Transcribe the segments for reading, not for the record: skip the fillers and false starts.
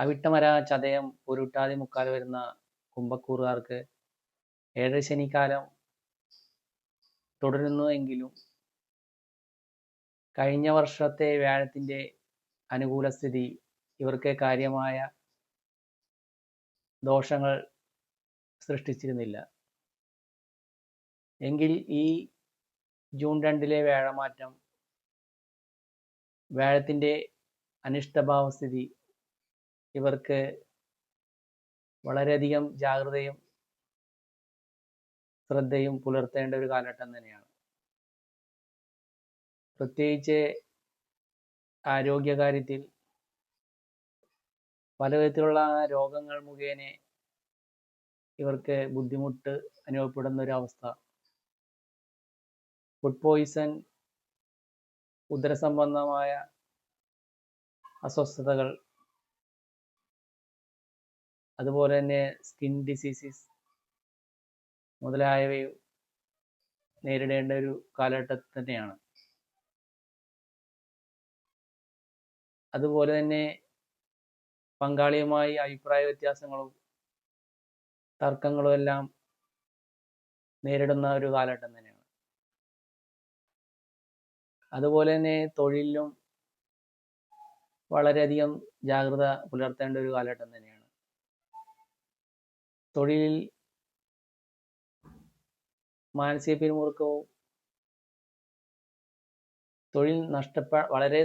അവിട്ടമര, ചതയം, പൊരുട്ടാതി മുക്കാൽ വരുന്ന കുംഭക്കൂറുകാർക്ക് ഏഴര ശനിക്കാലം തുടരുന്നു എങ്കിലും കഴിഞ്ഞ വർഷത്തെ വ്യാഴത്തിന്റെ അനുകൂല സ്ഥിതി ഇവർക്ക് കാര്യമായ ദോഷങ്ങൾ സൃഷ്ടിച്ചിരുന്നില്ല. എങ്കിൽ ഈ ജൂൺ 2 വ്യാഴമാറ്റം വ്യാഴത്തിന്റെ അനിഷ്ടഭാവസ്ഥിതി ഇവർക്ക് വളരെയധികം ജാഗ്രതയും ശ്രദ്ധയും പുലർത്തേണ്ട ഒരു കാലഘട്ടം തന്നെയാണ്. പ്രത്യേകിച്ച് ആരോഗ്യകാര്യത്തിൽ പലവിധത്തിലുള്ള രോഗങ്ങൾ മുഖേന ഇവർക്ക് ബുദ്ധിമുട്ട് അനുഭവപ്പെടുന്ന ഒരു അവസ്ഥ, ഫുഡ് പോയിസൺ, ഉദരസംബന്ധമായ അസ്വസ്ഥതകൾ, അതുപോലെ തന്നെ സ്കിൻ ഡിസീസസ് മുതലായവയും നേരിടേണ്ട ഒരു കാലഘട്ടം തന്നെയാണ്. അതുപോലെ തന്നെ പങ്കാളിയുമായി അഭിപ്രായ വ്യത്യാസങ്ങളും തർക്കങ്ങളും എല്ലാം നേരിടുന്ന ഒരു കാലഘട്ടം തന്നെയാണ്. അതുപോലെ തന്നെ തൊഴിലിലും വളരെയധികം ജാഗ്രത പുലർത്തേണ്ട ഒരു കാലഘട്ടം തന്നെയാണ്. തൊഴിലിൽ മാനസിക പിരിമുറുക്കവും തൊഴിൽ വളരെ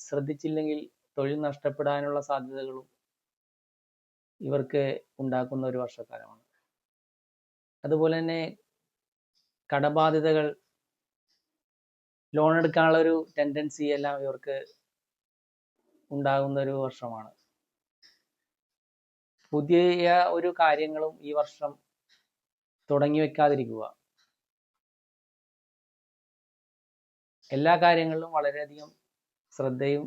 ശ്രദ്ധിച്ചില്ലെങ്കിൽ തൊഴിൽ നഷ്ടപ്പെടാനുള്ള സാധ്യതകളും ഇവർക്ക് ഉണ്ടാക്കുന്ന ഒരു വർഷക്കാലമാണ്. അതുപോലെ തന്നെ കടബാധ്യതകൾ, ലോൺ എടുക്കാനുള്ള ഒരു ടെൻഡൻസി എല്ലാം ഇവർക്ക് ഉണ്ടാകുന്ന ഒരു വർഷമാണ്. പുതിയ ഒരു കാര്യങ്ങളും ഈ വർഷം തുടങ്ങി വെക്കാതിരിക്കുക. എല്ലാ കാര്യങ്ങളിലും വളരെയധികം ശ്രദ്ധയും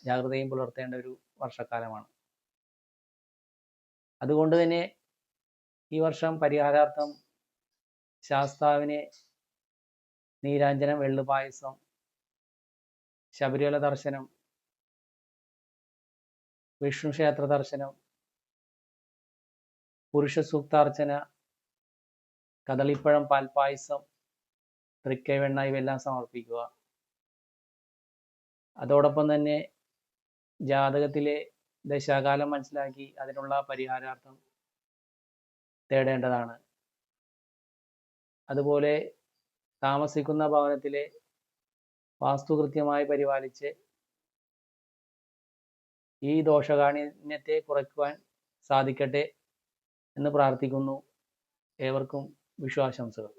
ജാഗ്രതയും പുലർത്തേണ്ട ഒരു വർഷക്കാലമാണ്. അതുകൊണ്ട് തന്നെ ഈ വർഷം പരിഹാരാർത്ഥം ശാസ്താവിന് നീരാഞ്ജനം, എള്ളുപായസം, ശബരിമല ദർശനം, വിഷ്ണു ക്ഷേത്ര ദർശനം, പുരുഷ സൂക്താർച്ചന, കദളിപ്പഴം പാൽപായസം, തൃക്കൈവെണ്ണ ഇവയെല്ലാം സമർപ്പിക്കുക. അതോടൊപ്പം തന്നെ ജാതകത്തിലെ ദശാകാലം മനസ്സിലാക്കി അതിനുള്ള പരിഹാരാർത്ഥം തേടേണ്ടതാണ്. അതുപോലെ താമസിക്കുന്ന ഭവനത്തിലെ വാസ്തു കൃത്യമായി പരിപാലിച്ച് ഈ ദോഷകാഠിന്യത്തെ കുറയ്ക്കുവാൻ സാധിക്കട്ടെ എന്ന് പ്രാർത്ഥിക്കുന്നു. ഏവർക്കും വിഷുവാശംസകൾ.